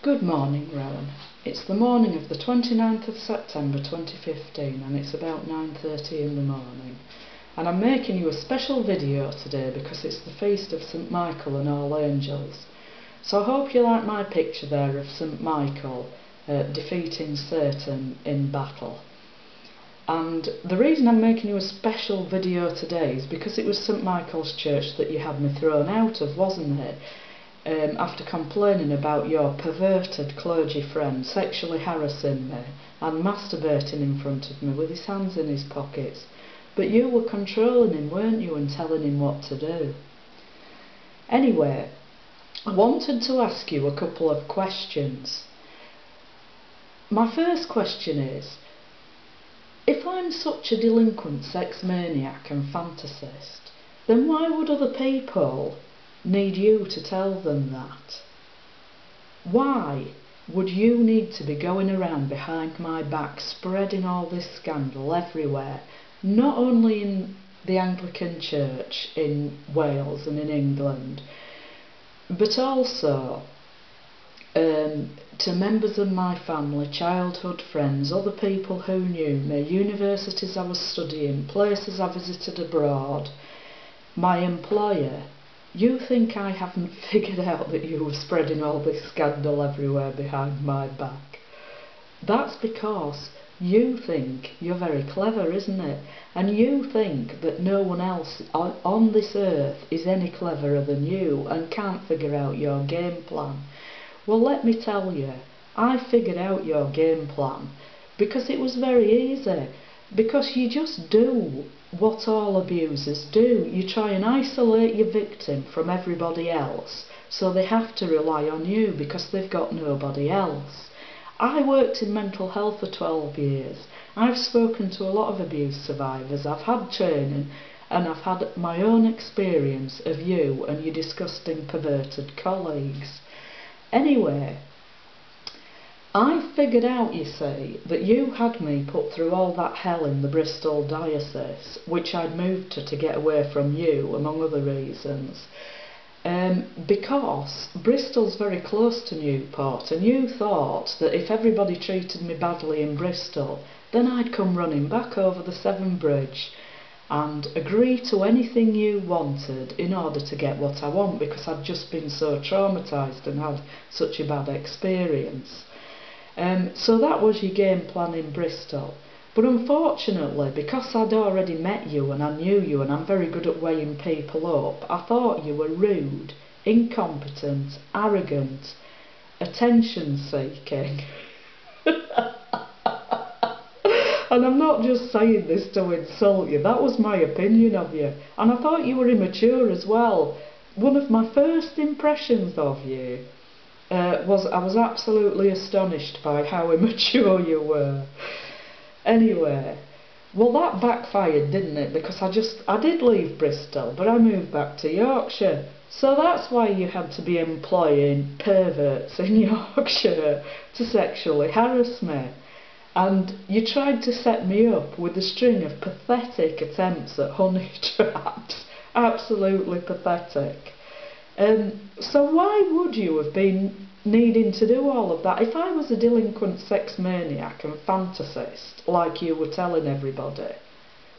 Good morning, Rowan. It's the morning of the 29th of September 2015 and it's about 9:30 in the morning. And I'm making you a special video today because it's the feast of St Michael and All Angels. So I hope you like my picture there of St Michael defeating Satan in battle. And the reason I'm making you a special video today is because it was St Michael's Church that you had me thrown out of, wasn't it? After complaining about your perverted clergy friend sexually harassing me and masturbating in front of me with his hands in his pockets. But you were controlling him, weren't you, and telling him what to do. Anyway, I wanted to ask you a couple of questions. My first question is, if I'm such a delinquent sex maniac and fantasist, then why would other people need you to tell them that? Why would you need to be going around behind my back spreading all this scandal everywhere, not only in the Anglican Church in Wales and in England, but also to members of my family, childhood friends, other people who knew me, universities I was studying, places I visited abroad, my employer? You think I haven't figured out that you were spreading all this scandal everywhere behind my back? That's because you think you're very clever, isn't it? And you think that no one else on this earth is any cleverer than you and can't figure out your game plan. Well, let me tell you, I figured out your game plan because it was very easy. Because you just do what all abusers do. You try and isolate your victim from everybody else, so they have to rely on you because they've got nobody else. I worked in mental health for 12 years. I've spoken to a lot of abuse survivors. I've had training and I've had my own experience of you and your disgusting perverted colleagues. Anyway, I figured out, you see, that you had me put through all that hell in the Bristol diocese, which I'd moved to get away from you, among other reasons, because Bristol's very close to Newport, and you thought that if everybody treated me badly in Bristol, then I'd come running back over the Severn Bridge and agree to anything you wanted in order to get what I want, because I'd just been so traumatised and had such a bad experience. So that was your game plan in Bristol. But unfortunately, because I'd already met you and I knew you and I'm very good at weighing people up, I thought you were rude, incompetent, arrogant, attention-seeking. And I'm not just saying this to insult you, that was my opinion of you. And I thought you were immature as well. One of my first impressions of you I was absolutely astonished by how immature you were. Anyway, well, that backfired, didn't it? Because I did leave Bristol, but I moved back to Yorkshire. So that's why you had to be employing perverts in Yorkshire to sexually harass me. And you tried to set me up with a string of pathetic attempts at honey traps. Absolutely pathetic. So why would you have been needing to do all of that? If I was a delinquent sex maniac and fantasist, like you were telling everybody,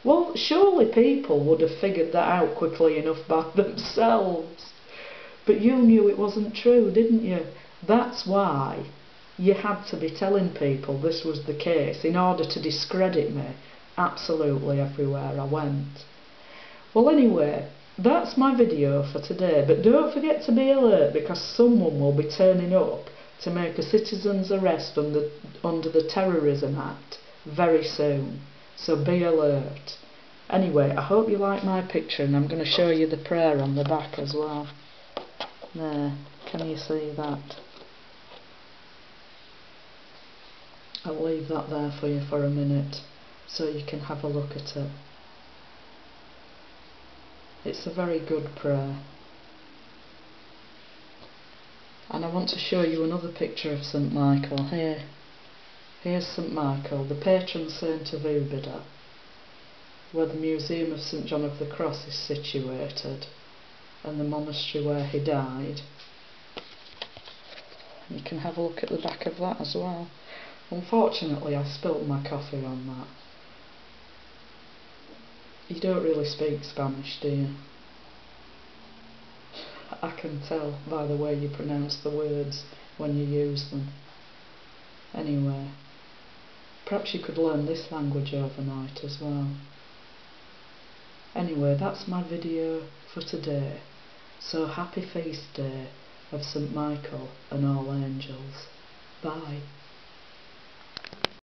well, surely people would have figured that out quickly enough by themselves. But you knew it wasn't true, didn't you? That's why you had to be telling people this was the case in order to discredit me absolutely everywhere I went. Well, anyway, that's my video for today, but don't forget to be alert because someone will be turning up to make a citizen's arrest under the Terrorism Act very soon, so be alert. Anyway, I hope you like my picture and I'm going to show you the prayer on the back as well. There, can you see that? I'll leave that there for you for a minute so you can have a look at it. It's a very good prayer. And I want to show you another picture of St Michael here. Here's St Michael, the patron saint of Ubeda, where the Museum of St John of the Cross is situated, and the monastery where he died. You can have a look at the back of that as well. Unfortunately, I spilt my coffee on that. You don't really speak Spanish, do you? I can tell by the way you pronounce the words when you use them. Anyway, perhaps you could learn this language overnight as well. Anyway, that's my video for today. So happy feast day of St. Michael and all angels. Bye.